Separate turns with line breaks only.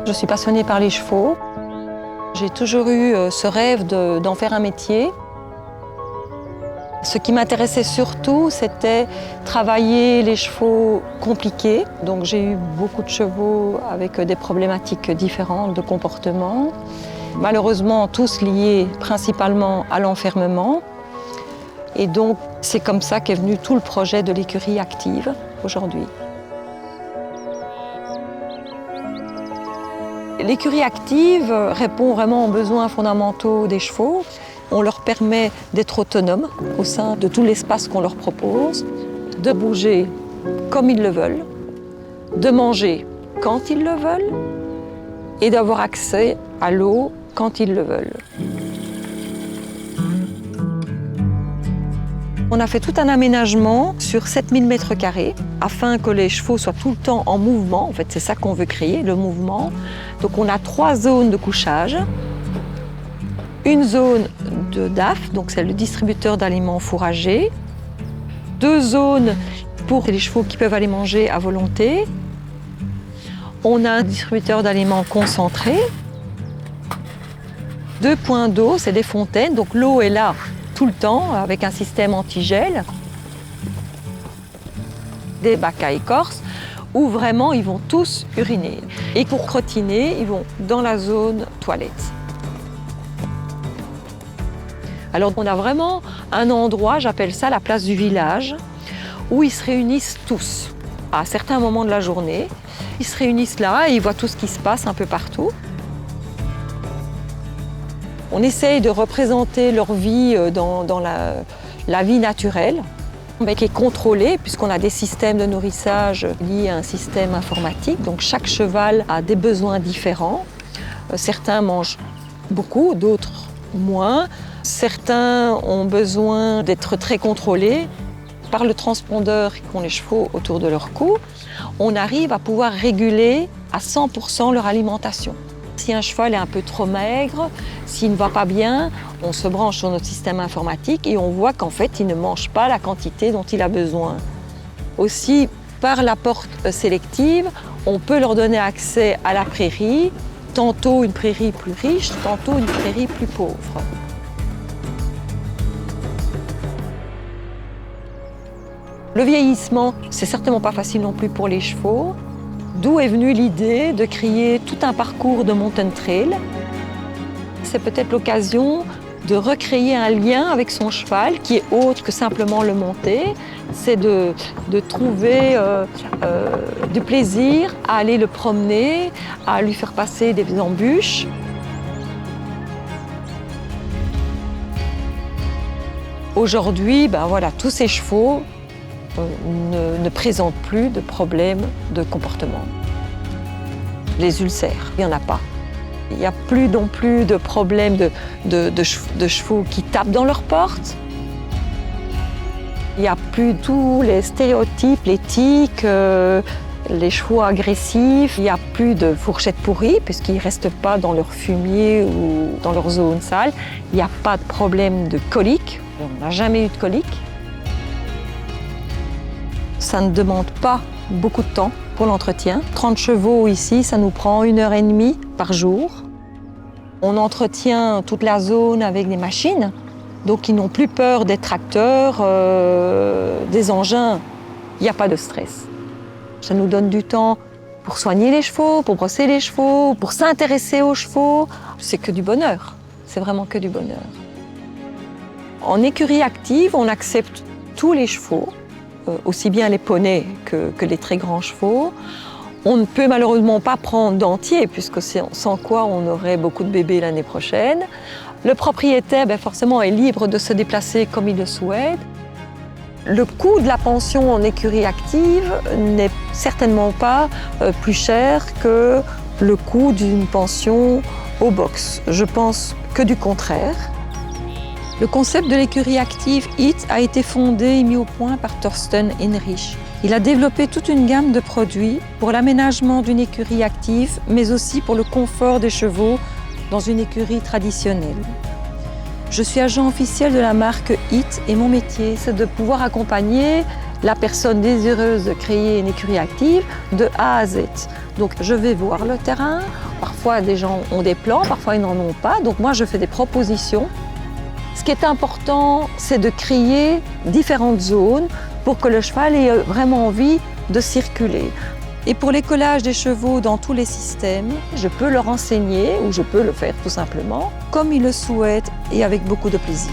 Je suis passionnée par les chevaux. J'ai toujours eu ce rêve d'en faire un métier. Ce qui m'intéressait surtout, c'était travailler les chevaux compliqués. Donc j'ai eu beaucoup de chevaux avec des problématiques différentes de comportement. Malheureusement, tous liés principalement à l'enfermement. Et donc, c'est comme ça qu'est venu tout le projet de l'écurie active aujourd'hui. L'écurie active répond vraiment aux besoins fondamentaux des chevaux. On leur permet d'être autonomes au sein de tout l'espace qu'on leur propose, de bouger comme ils le veulent, de manger quand ils le veulent et d'avoir accès à l'eau quand ils le veulent. On a fait tout un aménagement sur 7000 m² afin que les chevaux soient tout le temps en mouvement. En fait, c'est ça qu'on veut créer, le mouvement. Donc on a 3 zones de couchage. Une zone de DAF, donc c'est le distributeur d'aliments fourragers. 2 zones pour les chevaux qui peuvent aller manger à volonté. On a un distributeur d'aliments concentrés. 2 points d'eau, c'est des fontaines, donc l'eau est là tout le temps avec un système anti-gel. Des bacs à écorce où vraiment ils vont tous uriner. Et pour crottiner, ils vont dans la zone toilette. Alors on a vraiment un endroit, j'appelle ça la place du village, où ils se réunissent tous à certains moments de la journée. Ils se réunissent là et ils voient tout ce qui se passe un peu partout. On essaye de représenter leur vie dans la vie naturelle, mais qui est contrôlée puisqu'on a des systèmes de nourrissage liés à un système informatique. Donc chaque cheval a des besoins différents. Certains mangent beaucoup, d'autres moins. Certains ont besoin d'être très contrôlés. Par le transpondeur qu'ont les chevaux autour de leur cou, on arrive à pouvoir réguler à 100% leur alimentation. Si un cheval est un peu trop maigre, s'il ne va pas bien, on se branche sur notre système informatique et on voit qu'en fait, il ne mange pas la quantité dont il a besoin. Aussi, par la porte sélective, on peut leur donner accès à la prairie, tantôt une prairie plus riche, tantôt une prairie plus pauvre. Le vieillissement, c'est certainement pas facile non plus pour les chevaux. D'où est venue l'idée de créer tout un parcours de mountain trail. C'est peut-être l'occasion de recréer un lien avec son cheval qui est autre que simplement le monter. C'est de trouver du plaisir à aller le promener, à lui faire passer des embûches. Aujourd'hui, voilà, tous ces chevaux ne présentent plus de problèmes de comportement. Les ulcères, il n'y en a pas. Il n'y a plus non plus de problèmes de chevaux qui tapent dans leurs portes. Il n'y a plus tous les stéréotypes, les tics, les chevaux agressifs. Il n'y a plus de fourchettes pourries puisqu'ils ne restent pas dans leur fumier ou dans leur zone sale. Il n'y a pas de problème de colique. On n'a jamais eu de colique. Ça ne demande pas beaucoup de temps pour l'entretien. 30 chevaux ici, ça nous prend 1h30 par jour. On entretient toute la zone avec des machines, donc ils n'ont plus peur des tracteurs, des engins. Il n'y a pas de stress. Ça nous donne du temps pour soigner les chevaux, pour brosser les chevaux, pour s'intéresser aux chevaux. C'est que du bonheur, c'est vraiment que du bonheur. En écurie active, on accepte tous les chevaux, aussi bien les poneys que les très grands chevaux. On ne peut malheureusement pas prendre d'entier, puisque sans quoi on aurait beaucoup de bébés l'année prochaine. Le propriétaire, forcément, est libre de se déplacer comme il le souhaite. Le coût de la pension en écurie active n'est certainement pas plus cher que le coût d'une pension au box. Je pense que du contraire. Le concept de l'écurie active HIT a été fondé et mis au point par Thorsten Henrich. Il a développé toute une gamme de produits pour l'aménagement d'une écurie active, mais aussi pour le confort des chevaux dans une écurie traditionnelle. Je suis agent officiel de la marque HIT et mon métier, c'est de pouvoir accompagner la personne désireuse de créer une écurie active de A à Z. Donc je vais voir le terrain, parfois des gens ont des plans, parfois ils n'en ont pas, donc moi je fais des propositions. Ce qui est important, c'est de créer différentes zones pour que le cheval ait vraiment envie de circuler. Et pour l'écolage des chevaux dans tous les systèmes, je peux leur enseigner ou je peux le faire tout simplement comme ils le souhaitent et avec beaucoup de plaisir.